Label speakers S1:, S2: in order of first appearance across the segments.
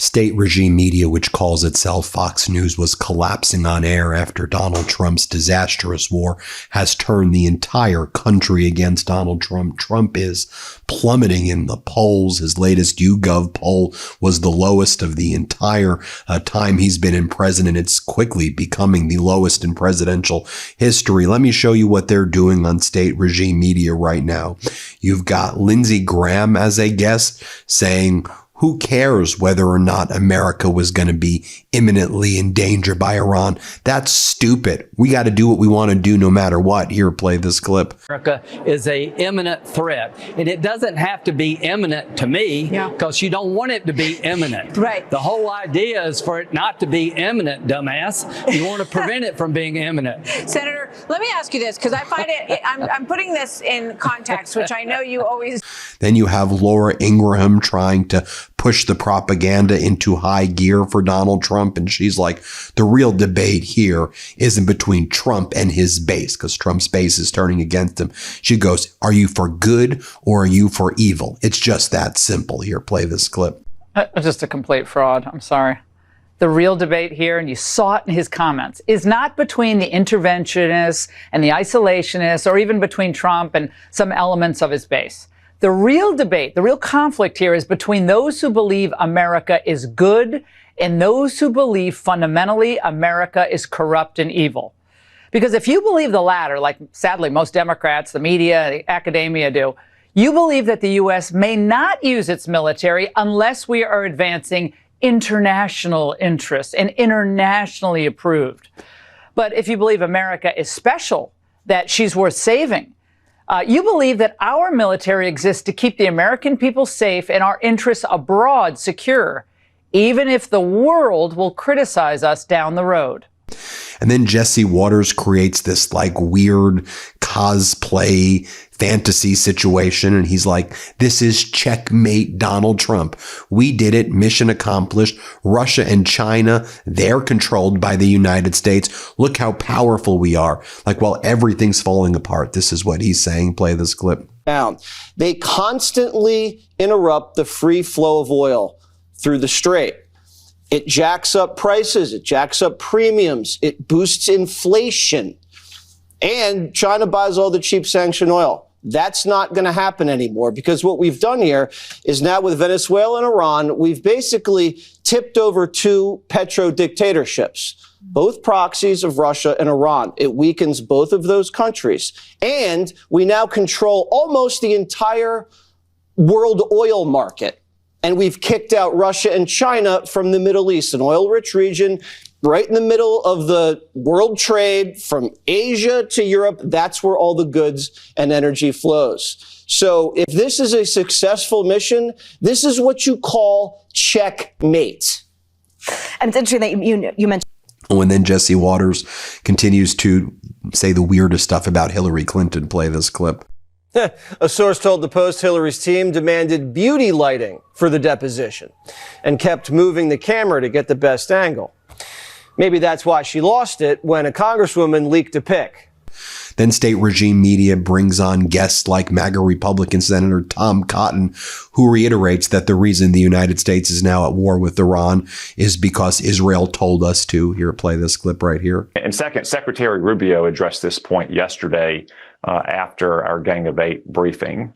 S1: State regime media, which calls itself Fox News, was collapsing on air after Donald Trump's disastrous war has turned the entire country against Donald Trump. Trump is plummeting in the polls. His latest YouGov poll was the lowest of the entire time he's been in president. It's quickly becoming the lowest in presidential history. Let me show you what they're doing on state regime media right now. You've got Lindsey Graham as a guest saying, who cares whether or not America was going to be imminently in danger by Iran? That's stupid. We got to do what we want to do no matter what. Here, play this clip.
S2: America is a imminent threat, and it doesn't have to be imminent to me because you don't want it to be imminent.
S3: Right.
S2: The whole idea is for it not to be imminent, dumbass. You want to prevent it from being imminent.
S3: Senator, let me ask you this, because I find I'm putting this in context, which I know you always.
S1: Then you have Laura Ingraham trying to push the propaganda into high gear for Donald Trump. And she's like, the real debate here isn't between Trump and his base, because Trump's base is turning against him. She goes, are you for good or are you for evil? It's just that simple. Here, play this clip.
S4: Just a complete fraud. I'm sorry. The real debate here, and you saw it in his comments, is not between the interventionists and the isolationists, or even between Trump and some elements of his base. The real debate, the real conflict here is between those who believe America is good and those who believe fundamentally America is corrupt and evil. Because if you believe the latter, like sadly most Democrats, the media, the academia do, you believe that the U.S. may not use its military unless we are advancing international interests and internationally approved. But if you believe America is special, that she's worth saving, you believe that our military exists to keep the American people safe and our interests abroad secure, even if the world will criticize us down the road.
S1: And then Jesse Waters creates this like weird cosplay fantasy situation. And he's like, this is checkmate Donald Trump. We did it. Mission accomplished. Russia and China, they're controlled by the United States. Look how powerful we are. Like, while everything's falling apart, this is what he's saying. Play this clip.
S5: They constantly interrupt the free flow of oil through the Strait. It jacks up prices, it jacks up premiums, it boosts inflation, and China buys all the cheap sanctioned oil. That's not going to happen anymore, because what we've done here is now with Venezuela and Iran, we've basically tipped over two petro dictatorships, both proxies of Russia and Iran. It weakens both of those countries. And we now control almost the entire world oil market. And we've kicked out Russia and China from the Middle East, an oil-rich region right in the middle of the world trade from Asia to Europe. That's where all the goods and energy flows. So if this is a successful mission, this is what you call checkmate.
S3: And it's interesting that you mentioned.
S1: And then Jesse Waters continues to say the weirdest stuff about Hillary Clinton. Play this clip.
S5: A source told the Post Hillary's team demanded beauty lighting for the deposition and kept moving the camera to get the best angle. Maybe that's why she lost it when a congresswoman leaked a pic.
S1: Then state regime media brings on guests like MAGA Republican Senator Tom Cotton, who reiterates that the reason the United States is now at war with Iran is because Israel told us to. Here, play this clip right here.
S6: And second, Secretary Rubio addressed this point yesterday after our Gang of Eight briefing.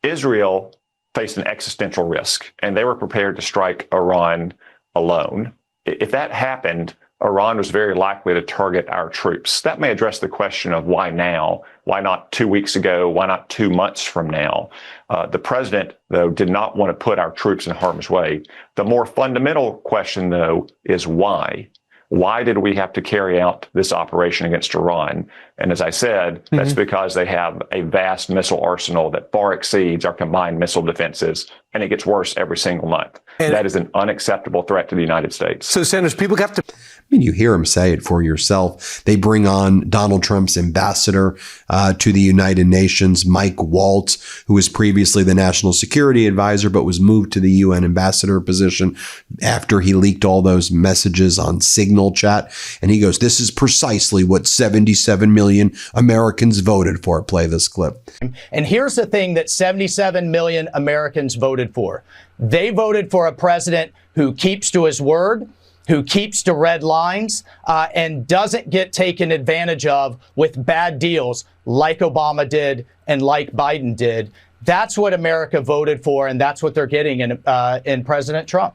S6: Israel faced an existential risk, and they were prepared to strike Iran alone. If that happened, Iran was very likely to target our troops. That may address the question of why now? Why not 2 weeks ago? Why not 2 months from now? The president, though, did not want to put our troops in harm's way. The more fundamental question, though, is why? Why did we have to carry out this operation against Iran? And as I said, that's because they have a vast missile arsenal that far exceeds our combined missile defenses, and it gets worse every single month. And that is an unacceptable threat to the United States.
S7: So, Senators, people have to...
S1: I mean, you hear him say it for yourself. They bring on Donald Trump's ambassador to the United Nations, Mike Waltz, who was previously the national security advisor, but was moved to the UN ambassador position after he leaked all those messages on Signal chat. And he goes, this is precisely what 77 million Americans voted for. Play this clip.
S8: And here's the thing that 77 million Americans voted for.
S7: They voted for a president who keeps to his word, who keeps to red lines, and doesn't get taken advantage of with bad deals like Obama did and like Biden did. That's what America voted for, and that's what they're getting in President Trump.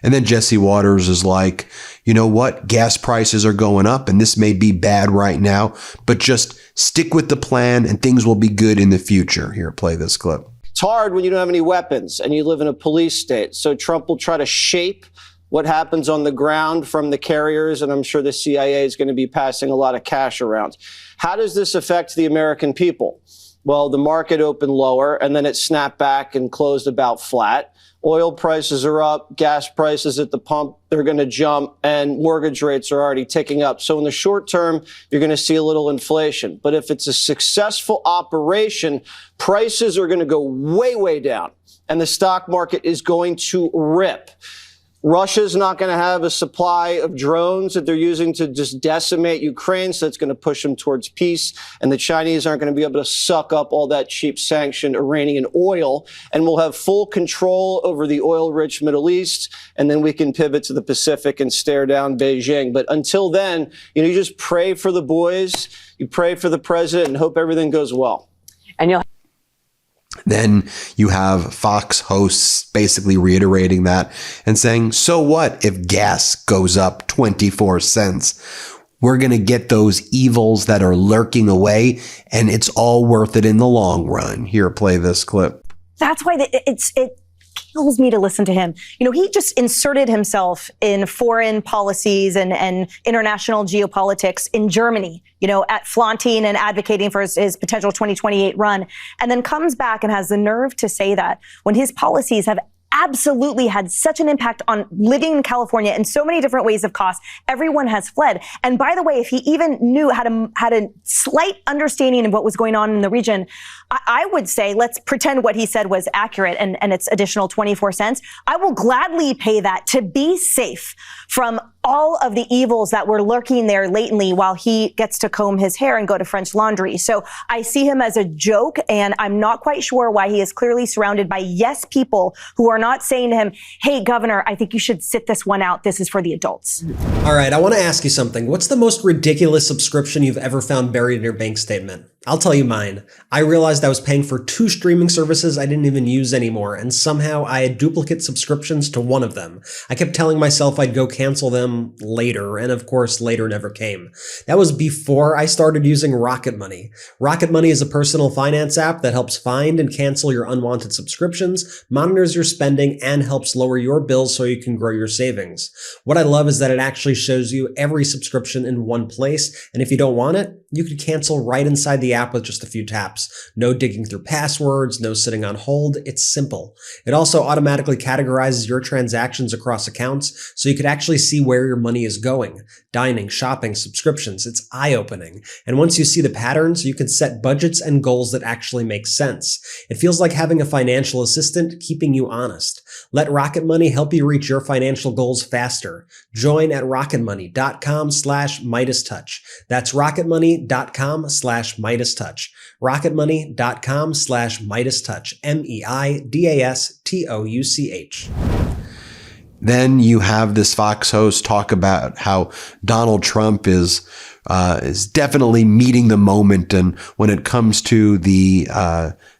S1: And then Jesse Waters is like, you know what? Gas prices are going up and this may be bad right now, but just stick with the plan and things will be good in the future. Here, play this clip.
S5: It's hard when you don't have any weapons and you live in a police state. So Trump will try to shape what happens on the ground from the carriers, and I'm sure the CIA is going to be passing a lot of cash around. How does this affect the American people? Well, the market opened lower and then it snapped back and closed about flat. Oil prices are up, gas prices at the pump, they're going to jump, and mortgage rates are already ticking up. So in the short term, you're going to see a little inflation. But if it's a successful operation, prices are going to go way, way down, and the stock market is going to rip. Russia's not going to have a supply of drones that they're using to just decimate Ukraine, so it's going to push them towards peace. And the Chinese aren't going to be able to suck up all that cheap sanctioned Iranian oil. And we'll have full control over the oil-rich Middle East. And then we can pivot to the Pacific and stare down Beijing. But until then, you just pray for the boys, you pray for the president, and hope everything goes well.
S3: And you'll
S1: Then you have Fox hosts basically reiterating that and saying, so what if gas goes up 24 cents? We're going to get those evils that are lurking away, and it's all worth it in the long run. Here, play this clip.
S8: That's why it kills me to listen to him. He just inserted himself in foreign policies and international geopolitics in Germany, at flaunting and advocating for his potential 2028 run, and then comes back and has the nerve to say that when his policies have absolutely had such an impact on living in California in so many different ways of cost, everyone has fled. And by the way, if he even had a slight understanding of what was going on in the region, I would say, let's pretend what he said was accurate and it's additional 24 cents. I will gladly pay that to be safe from all of the evils that were lurking there latently while he gets to comb his hair and go to French Laundry. So I see him as a joke, and I'm not quite sure why he is clearly surrounded by yes people who are not saying to him, hey, Governor, I think you should sit this one out. This is for the adults.
S9: All right, I want to ask you something. What's the most ridiculous subscription you've ever found buried in your bank statement? I'll tell you mine. I realized I was paying for 2 streaming services I didn't even use anymore, and somehow I had duplicate subscriptions to one of them. I kept telling myself I'd go cancel them later, and of course later never came. That was before I started using Rocket Money. Rocket Money is a personal finance app that helps find and cancel your unwanted subscriptions, monitors your spending, and helps lower your bills so you can grow your savings. What I love is that it actually shows you every subscription in one place, and if you don't want it, you could cancel right inside the app with just a few taps. No digging through passwords, no sitting on hold. It's simple. It also automatically categorizes your transactions across accounts, so you could actually see where your money is going. Dining, shopping, subscriptions. It's eye-opening. And once you see the patterns, you can set budgets and goals that actually make sense. It feels like having a financial assistant keeping you honest. Let Rocket Money help you reach your financial goals faster. Join at rocketmoney.com/MeidasTouch. That's rocketmoney.com/MeidasTouch. rocketmoney.com/MeidasTouch. MEIDASTOUCH.
S1: Then you have this Fox host talk about how Donald Trump is definitely meeting the moment. And when it comes to the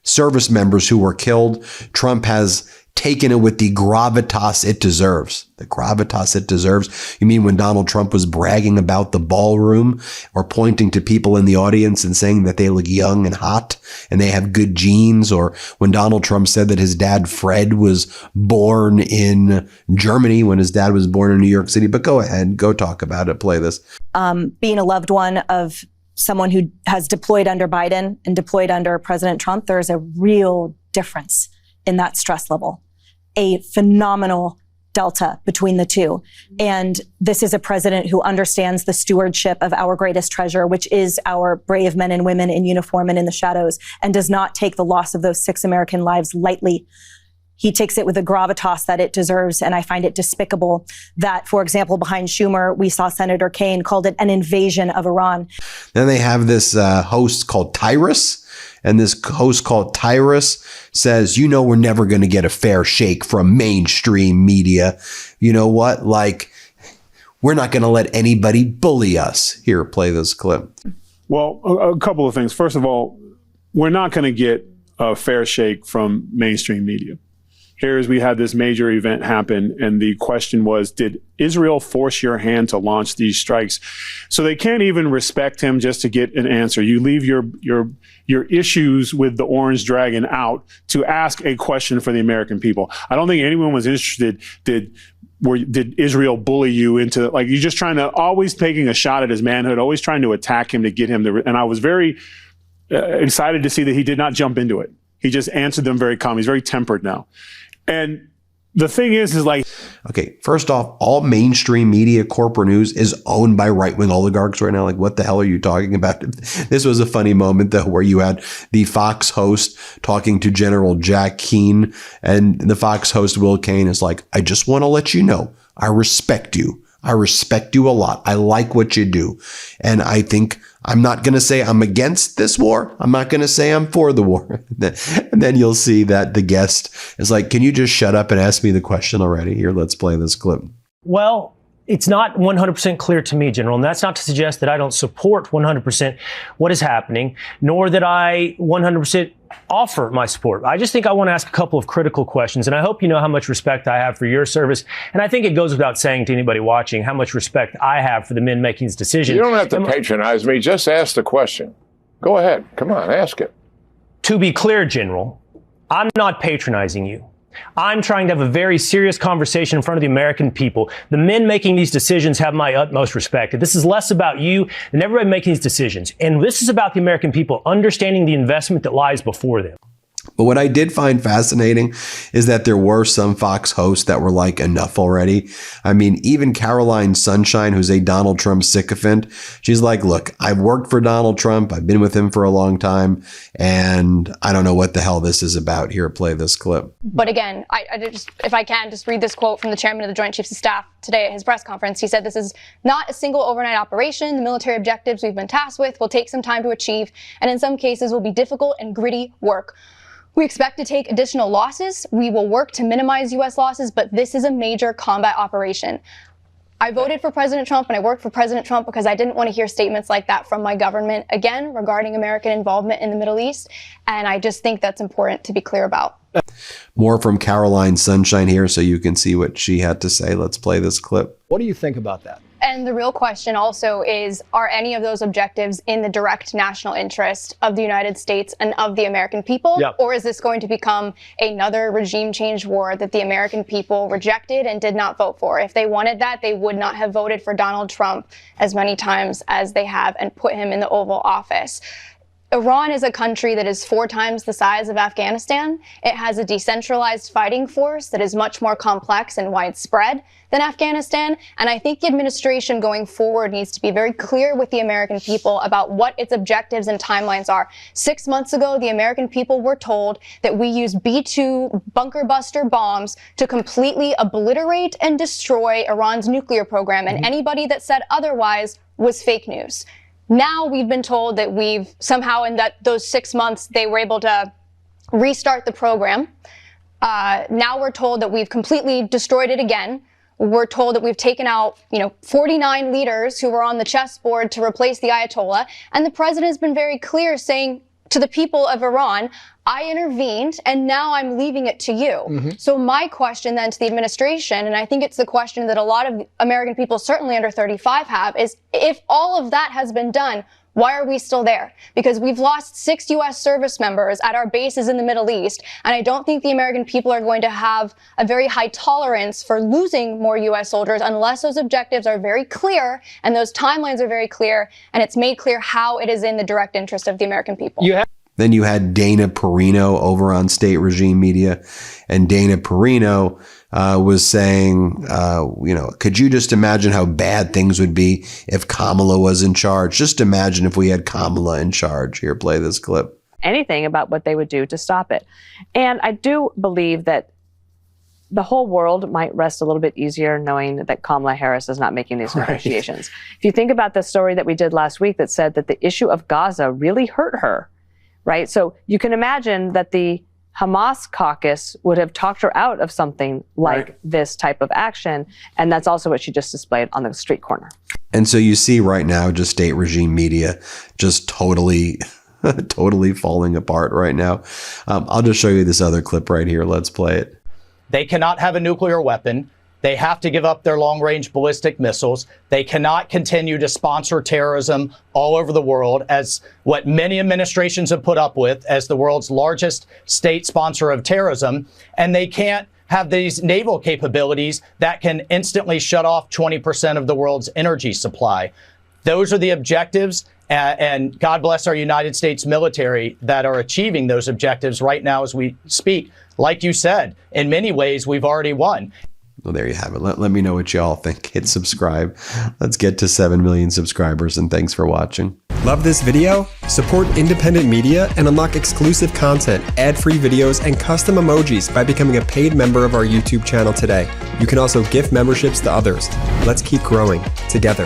S1: service members who were killed, Trump has taken it with the gravitas it deserves. The gravitas it deserves. You mean when Donald Trump was bragging about the ballroom or pointing to people in the audience and saying that they look young and hot and they have good genes? Or when Donald Trump said that his dad Fred was born in Germany when his dad was born in New York City? But go ahead, go talk about it. Play this.
S8: Being a loved one of someone who has deployed under Biden and deployed under President Trump, there's a real difference in that stress level. A phenomenal delta between the two. And this is a president who understands the stewardship of our greatest treasure, which is our brave men and women in uniform and in the shadows, and does not take the loss of those 6 American lives lightly. He takes it with the gravitas that it deserves, and I find it despicable that, for example, behind Schumer, we saw Senator Kaine called it an invasion of Iran.
S1: Then they have this host called Tyrus, And this host called Tyrus says, you know, we're never going to get a fair shake from mainstream media. You know what? Like, we're not going to let anybody bully us. Here, play this clip.
S10: Well, a couple of things. First of all, we're not going to get a fair shake from mainstream media. Here's, we had this major event happen, and the question was, did Israel force your hand to launch these strikes? So they can't even respect him just to get an answer. You leave your issues with the Orange Dragon out to ask a question for the American people. I don't think anyone was interested, did Israel bully you into, like, you're just trying to, always taking a shot at his manhood, always trying to attack him to get him to, and I was very excited to see that he did not jump into it. He just answered them very calm. He's very tempered now. And the thing is like...
S1: Okay, first off, all mainstream media, corporate news is owned by right-wing oligarchs right now. Like, what the hell are you talking about? This was a funny moment, though, where you had the Fox host talking to General Jack Keane, and the Fox host, Will Cain, is like, I just want to let you know, I respect you. I respect you a lot. I like what you do. And I think I'm not going to say I'm against this war. I'm not going to say I'm for the war. And then you'll see that the guest is like, can you just shut up and ask me the question already? Here, let's play this clip.
S11: Well, it's not 100% clear to me, General, and that's not to suggest that I don't support 100% what is happening, nor that I 100% offer my support. I just think I want to ask a couple of critical questions, and I hope you know how much respect I have for your service, and I think it goes without saying to anybody watching how much respect I have for the men making this decision.
S12: You don't have to patronize me. Just ask the question. Go ahead. Come on, ask it.
S11: To be clear, General, I'm not patronizing you. I'm trying to have a very serious conversation in front of the American people. The men making these decisions have my utmost respect. This is less about you than everybody making these decisions. And this is about the American people understanding the investment that lies before them.
S1: But what I did find fascinating is that there were some Fox hosts that were like, enough already. I mean, even Caroline Sunshine, who's a Donald Trump sycophant, she's like, look, I've worked for Donald Trump. I've been with him for a long time, and I don't know what the hell this is about. Here, play this clip.
S13: But again, I just, if I can, just read this quote from the chairman of the Joint Chiefs of Staff today at his press conference. He said, this is not a single overnight operation. The military objectives we've been tasked with will take some time to achieve, and in some cases will be difficult and gritty work. We expect to take additional losses. We will work to minimize U.S. losses, but this is a major combat operation. I voted for President Trump, and I worked for President Trump because I didn't want to hear statements like that from my government again regarding American involvement in the Middle East, and I just think that's important to be clear about.
S1: More from Caroline Sunshine here so you can see what she had to say. Let's play this clip.
S14: What do you think about that?
S13: And the real question also is, are any of those objectives in the direct national interest of the United States and of the American people? Yep. Or is this going to become another regime change war that the American people rejected and did not vote for? If they wanted that, they would not have voted for Donald Trump as many times as they have and put him in the Oval Office. Iran is a country that is 4 times the size of Afghanistan. It has a decentralized fighting force that is much more complex and widespread than Afghanistan. And I think the administration going forward needs to be very clear with the American people about what its objectives and timelines are. 6 months ago, the American people were told that we use B-2 bunker buster bombs to completely obliterate and destroy Iran's nuclear program. And anybody that said otherwise was fake news. Now we've been told that we've somehow in those 6 months, they were able to restart the program. Now we're told that we've completely destroyed it again. We're told that we've taken out, 49 leaders who were on the chessboard to replace the Ayatollah. And the president has been very clear saying to the people of Iran, I intervened and now I'm leaving it to you. So my question then to the administration, and I think it's the question that a lot of American people, certainly under 35, have, is if all of that has been done, why are we still there? Because we've lost 6 U.S. service members at our bases in the Middle East, and I don't think the American people are going to have a very high tolerance for losing more U.S. soldiers unless those objectives are very clear and those timelines are very clear, and it's made clear how it is in the direct interest of the American people.
S1: Then you had Dana Perino over on State Regime Media, and Dana Perino was saying, could you just imagine how bad things would be if Kamala was in charge? Just imagine if we had Kamala in charge. Here, play this clip.
S15: Anything about what they would do to stop it. And I do believe that the whole world might rest a little bit easier knowing that Kamala Harris is not making these negotiations. If you think about the story that we did last week that said that the issue of Gaza really hurt her, right? So you can imagine that the Hamas caucus would have talked her out of something like this type of action. And that's also what she just displayed on the street corner.
S1: And so you see right now, just state regime media just totally falling apart right now. I'll just show you this other clip right here. Let's play it.
S7: They cannot have a nuclear weapon. They have to give up their long-range ballistic missiles. They cannot continue to sponsor terrorism all over the world, as what many administrations have put up with as the world's largest state sponsor of terrorism. And they can't have these naval capabilities that can instantly shut off 20% of the world's energy supply. Those are the objectives, and God bless our United States military that are achieving those objectives right now as we speak. Like you said, in many ways, we've already won.
S1: Well, there you have it. Let me know what y'all think. Hit subscribe. Let's get to 7 million subscribers, and thanks for watching.
S9: Love this video? Support independent media and unlock exclusive content, ad-free videos, and custom emojis by becoming a paid member of our YouTube channel today. You can also gift memberships to others. Let's keep growing together.